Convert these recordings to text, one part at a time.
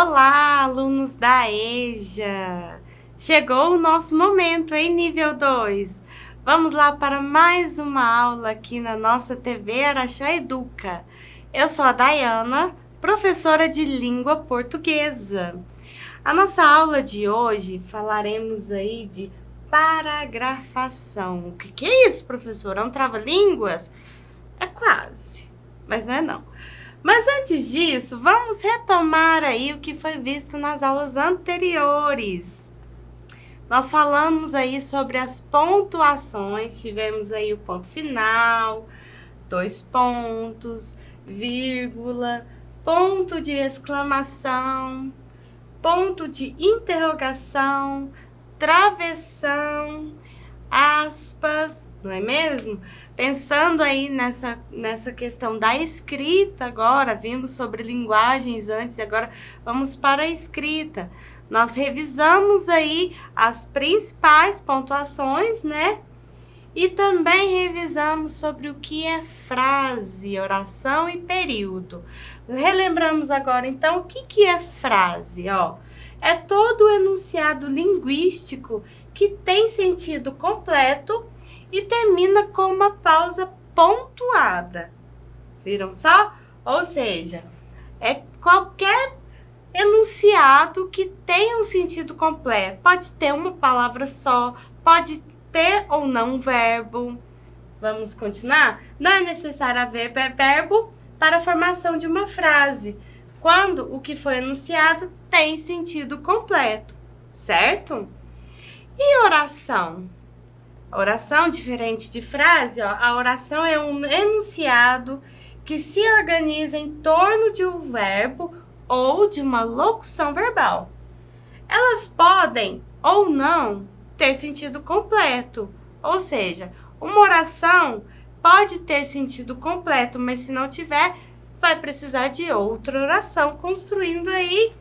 Olá, alunos da EJA! Chegou o nosso momento em nível 2. Vamos lá para mais uma aula aqui na nossa TV Araxá Educa. Eu sou a Dayana, professora de língua portuguesa. A nossa aula de hoje falaremos aí de paragrafação. O que é isso, professora? É um trava-línguas? É quase, mas não é não. Mas antes disso, vamos retomar aí o que foi visto nas aulas anteriores. Nós falamos aí sobre as pontuações, tivemos aí o ponto final, 2 pontos, vírgula, ponto de exclamação, ponto de interrogação, travessão, aspas, não é mesmo? Pensando aí nessa questão da escrita agora, vimos sobre linguagens antes e agora vamos para a escrita. Nós revisamos aí as principais pontuações, né? E também revisamos sobre o que é frase, oração e período. Relembramos agora, então, o que é frase? É todo o enunciado linguístico que tem sentido completo e termina com uma pausa pontuada. Viram só? Ou seja, é qualquer enunciado que tenha um sentido completo. Pode ter uma palavra só, pode ter ou não um verbo. Vamos continuar? Não é necessário haver verbo para a formação de uma frase, quando o que foi enunciado tem sentido completo, certo? E oração? A oração, diferente de frase, a oração é um enunciado que se organiza em torno de um verbo ou de uma locução verbal. Elas podem ou não ter sentido completo, ou seja, uma oração pode ter sentido completo, mas se não tiver, vai precisar de outra oração, construindo aí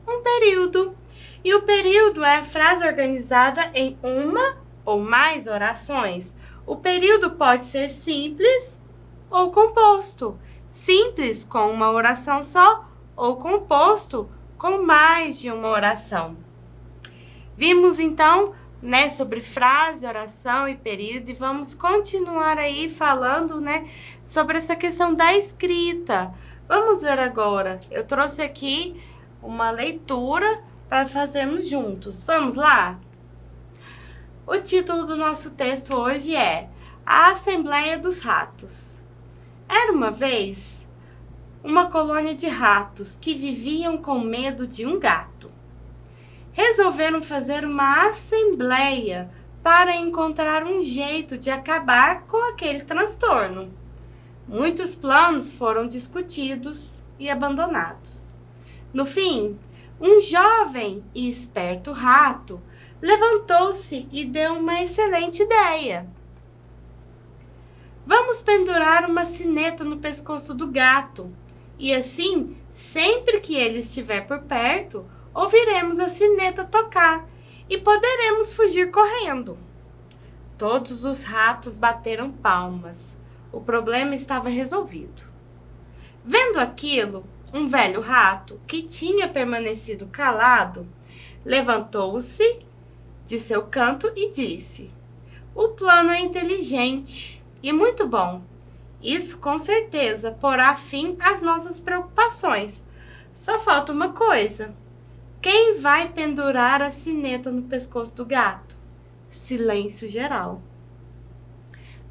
um período. E o período é a frase organizada em uma ou mais orações. O período pode ser simples ou composto. Simples com uma oração só ou composto com mais de uma oração. Vimos então, sobre frase, oração e período e vamos continuar aí falando, sobre essa questão da escrita. Vamos ver agora. Eu trouxe aqui uma leitura para fazermos juntos. Vamos lá? O título do nosso texto hoje é A Assembleia dos Ratos. Era uma vez uma colônia de ratos que viviam com medo de um gato. Resolveram fazer uma assembleia para encontrar um jeito de acabar com aquele transtorno. Muitos planos foram discutidos e abandonados. No fim, um jovem e esperto rato levantou-se e deu uma excelente ideia. Vamos pendurar uma sineta no pescoço do gato e assim, sempre que ele estiver por perto, ouviremos a sineta tocar e poderemos fugir correndo. Todos os ratos bateram palmas. O problema estava resolvido. Vendo aquilo, um velho rato, que tinha permanecido calado, levantou-se de seu canto e disse: O plano é inteligente e muito bom. Isso com certeza porá fim às nossas preocupações. Só falta uma coisa. Quem vai pendurar a sineta no pescoço do gato? Silêncio geral.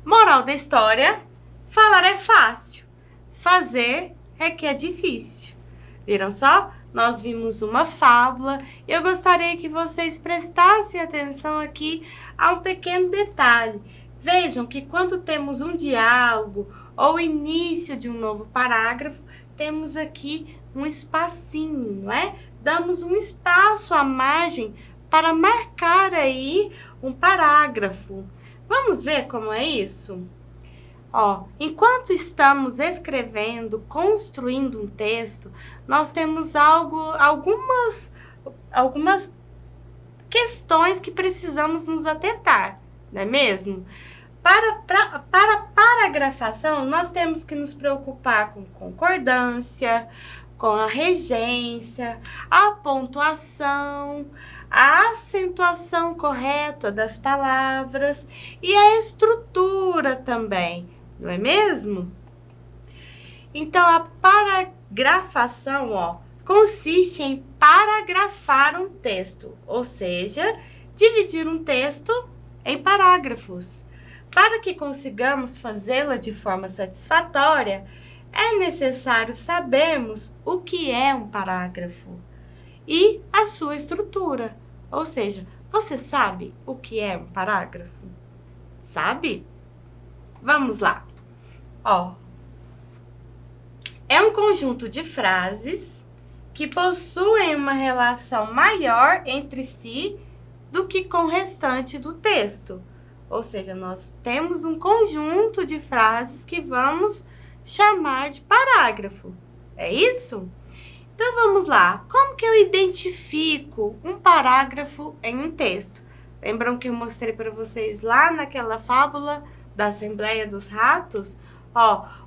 Moral da história: falar é fácil, fazer é que é difícil. Viram só? Nós vimos uma fábula e eu gostaria que vocês prestassem atenção aqui a um pequeno detalhe. Vejam que quando temos um diálogo ou início de um novo parágrafo, temos aqui um espacinho, não é? Damos um espaço à margem para marcar aí um parágrafo. Vamos ver como é isso? Enquanto estamos escrevendo, construindo um texto, nós temos algumas questões que precisamos nos atentar, não é mesmo? Para paragrafação, nós temos que nos preocupar com concordância, com a regência, a pontuação, a acentuação correta das palavras e a estrutura também, não é mesmo? Então, a paragrafação, consiste em paragrafar um texto, ou seja, dividir um texto em parágrafos. Para que consigamos fazê-la de forma satisfatória, é necessário sabermos o que é um parágrafo e a sua estrutura. Ou seja, você sabe o que é um parágrafo? Sabe? Vamos lá. É um conjunto de frases que possuem uma relação maior entre si do que com o restante do texto. Ou seja, nós temos um conjunto de frases que vamos chamar de parágrafo. É isso? Então, vamos lá. Como que eu identifico um parágrafo em um texto? Lembram que eu mostrei para vocês lá naquela fábula da Assembleia dos Ratos?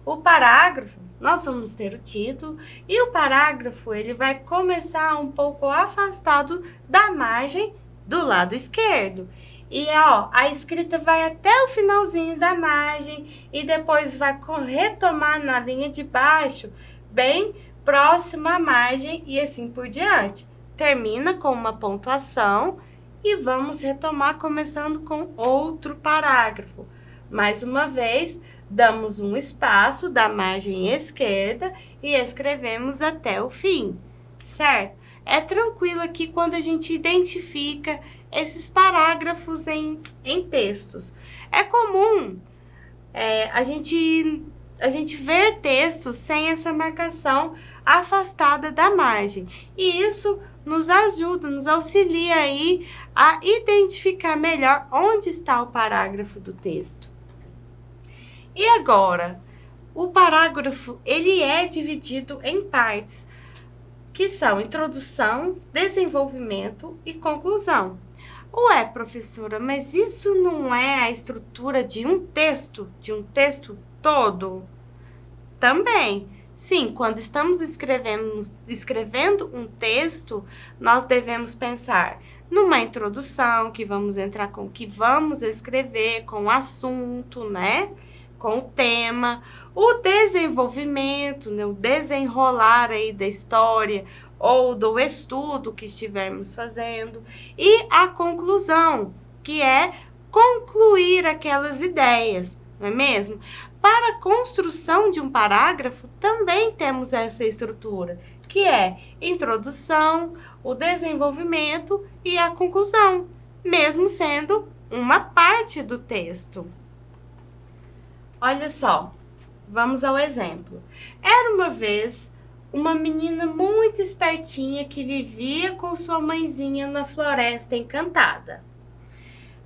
O parágrafo, nós vamos ter o título e o parágrafo, ele vai começar um pouco afastado da margem do lado esquerdo. E, a escrita vai até o finalzinho da margem e depois vai retomar na linha de baixo, bem próximo à margem e assim por diante. Termina com uma pontuação e vamos retomar começando com outro parágrafo. Mais uma vez, damos um espaço da margem esquerda e escrevemos até o fim, certo? É tranquilo aqui quando a gente identifica esses parágrafos em textos. É comum a gente ver textos sem essa marcação afastada da margem. E isso nos ajuda, nos auxilia aí a identificar melhor onde está o parágrafo do texto. E agora, o parágrafo ele é dividido em partes, que são introdução, desenvolvimento e conclusão. Ué, professora, mas isso não é a estrutura de um texto todo? Também. Sim, quando estamos escrevendo um texto, nós devemos pensar numa introdução, que vamos entrar com o que vamos escrever, com o assunto, né? Com o tema, o desenvolvimento, né? O desenrolar aí da história ou do estudo que estivermos fazendo, e a conclusão, que é concluir aquelas ideias, não é mesmo? Para a construção de um parágrafo, também temos essa estrutura, que é introdução, o desenvolvimento e a conclusão, mesmo sendo uma parte do texto. Olha só, vamos ao exemplo. Era uma vez uma menina muito espertinha que vivia com sua mãezinha na floresta encantada.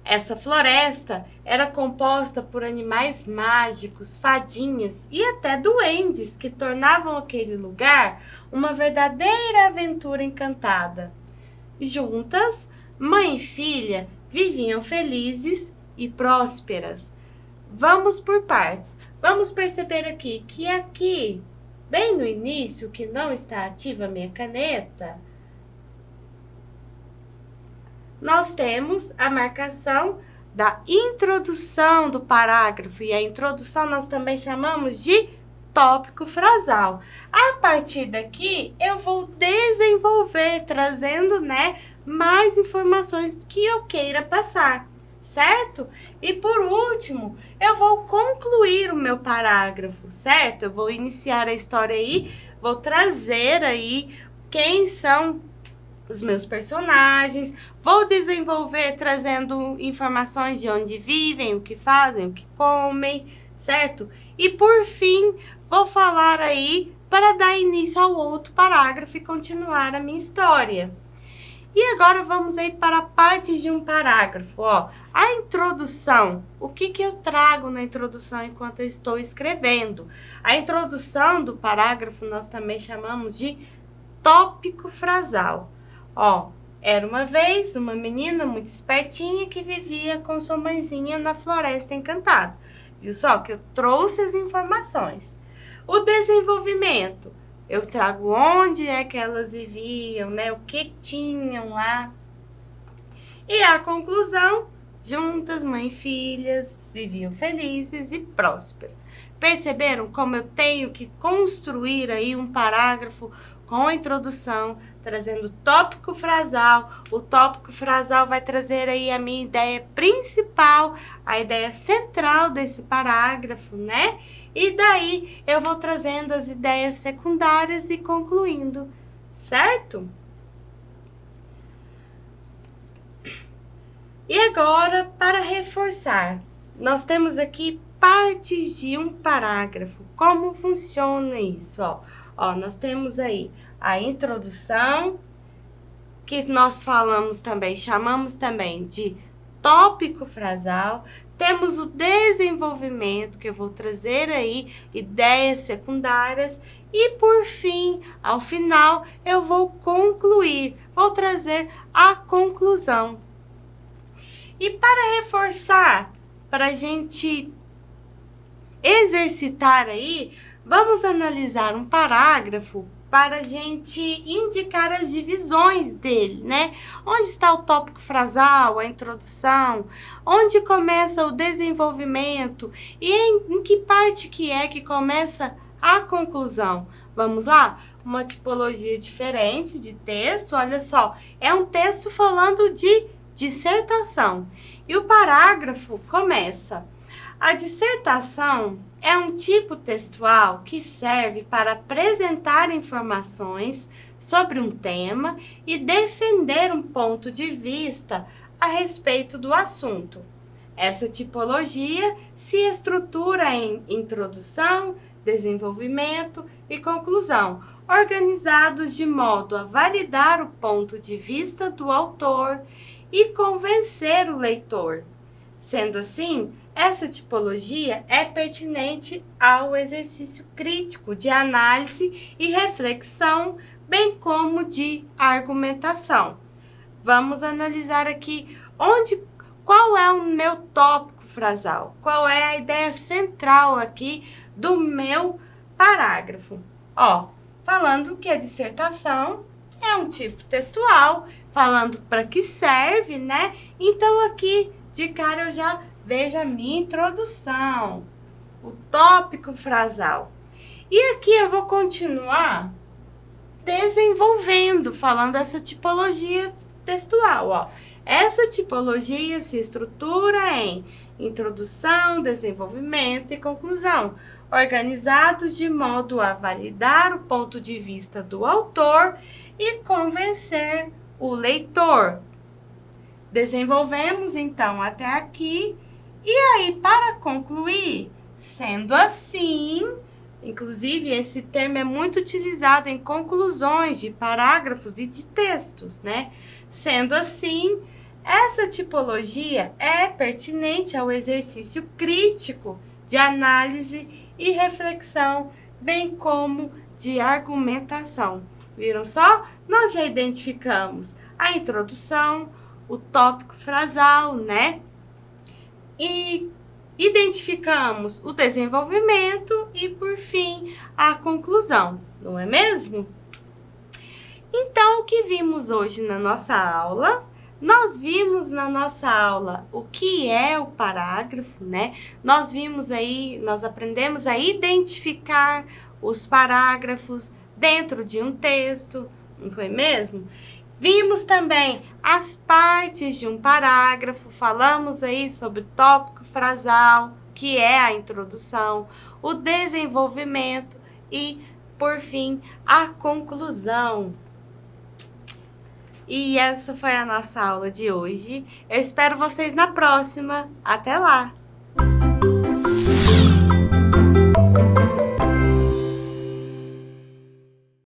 Essa floresta era composta por animais mágicos, fadinhas e até duendes que tornavam aquele lugar uma verdadeira aventura encantada. Juntas, mãe e filha viviam felizes e prósperas. Vamos por partes. Vamos perceber aqui, bem no início, que não está ativa a minha caneta, nós temos a marcação da introdução do parágrafo. E a introdução nós também chamamos de tópico frasal. A partir daqui, eu vou desenvolver, trazendo, mais informações que eu queira passar, certo? E por último, eu vou concluir o meu parágrafo, certo? Eu vou iniciar a história aí, vou trazer aí quem são os meus personagens, vou desenvolver trazendo informações de onde vivem, o que fazem, o que comem, certo? E por fim, vou falar aí para dar início ao outro parágrafo e continuar a minha história. E agora vamos aí para a parte de um parágrafo, A introdução. O que eu trago na introdução enquanto eu estou escrevendo? A introdução do parágrafo nós também chamamos de tópico frasal. Era uma vez uma menina muito espertinha que vivia com sua mãezinha na floresta encantada. Viu só que eu trouxe as informações. O desenvolvimento. eu trago onde é que elas viviam, né? O que tinham lá. E a conclusão, juntas, mãe e filhas, viviam felizes e prósperas. Perceberam como eu tenho que construir aí um parágrafo com a introdução, trazendo tópico frasal. O tópico frasal vai trazer aí a minha ideia principal, a ideia central desse parágrafo, né? E daí eu vou trazendo as ideias secundárias e concluindo, certo? E agora, para reforçar, nós temos aqui partes de um parágrafo. Como funciona isso? Ó, nós temos aí a introdução, que nós falamos também, chamamos também de tópico frasal. Temos o desenvolvimento, que eu vou trazer aí ideias secundárias. E por fim, ao final, eu vou concluir, vou trazer a conclusão. E para reforçar, para a gente exercitar aí, vamos analisar um parágrafo para a gente indicar as divisões dele, né? Onde está o tópico frasal, a introdução, onde começa o desenvolvimento e em que parte que é que começa a conclusão. Vamos lá? Uma tipologia diferente de texto, olha só, é um texto falando de dissertação. E o parágrafo começa: a dissertação é um tipo textual que serve para apresentar informações sobre um tema e defender um ponto de vista a respeito do assunto. Essa tipologia se estrutura em introdução, desenvolvimento e conclusão, organizados de modo a validar o ponto de vista do autor e convencer o leitor. Sendo assim, essa tipologia é pertinente ao exercício crítico de análise e reflexão, bem como de argumentação. Vamos analisar aqui qual é o meu tópico frasal, qual é a ideia central aqui do meu parágrafo. Falando que a dissertação é um tipo textual, falando para que serve, né? Então aqui de cara eu já vejo a minha introdução, o tópico frasal. E aqui eu vou continuar desenvolvendo, falando essa tipologia textual, Essa tipologia se estrutura em introdução, desenvolvimento e conclusão, organizados de modo a validar o ponto de vista do autor e convencer o leitor. Desenvolvemos então até aqui. E aí, para concluir, sendo assim, inclusive esse termo é muito utilizado em conclusões de parágrafos e de textos, né? Sendo assim, essa tipologia é pertinente ao exercício crítico de análise e reflexão, bem como de argumentação. Viram só? Nós já identificamos a introdução, o tópico frasal, né? E identificamos o desenvolvimento e, por fim, a conclusão, não é mesmo? Então, o que vimos hoje na nossa aula? Nós vimos na nossa aula o que é o parágrafo, né? Nós aprendemos a identificar os parágrafos dentro de um texto, não foi mesmo? Vimos também as partes de um parágrafo, falamos aí sobre o tópico frasal, que é a introdução, o desenvolvimento e, por fim, a conclusão. E essa foi a nossa aula de hoje. Eu espero vocês na próxima. Até lá!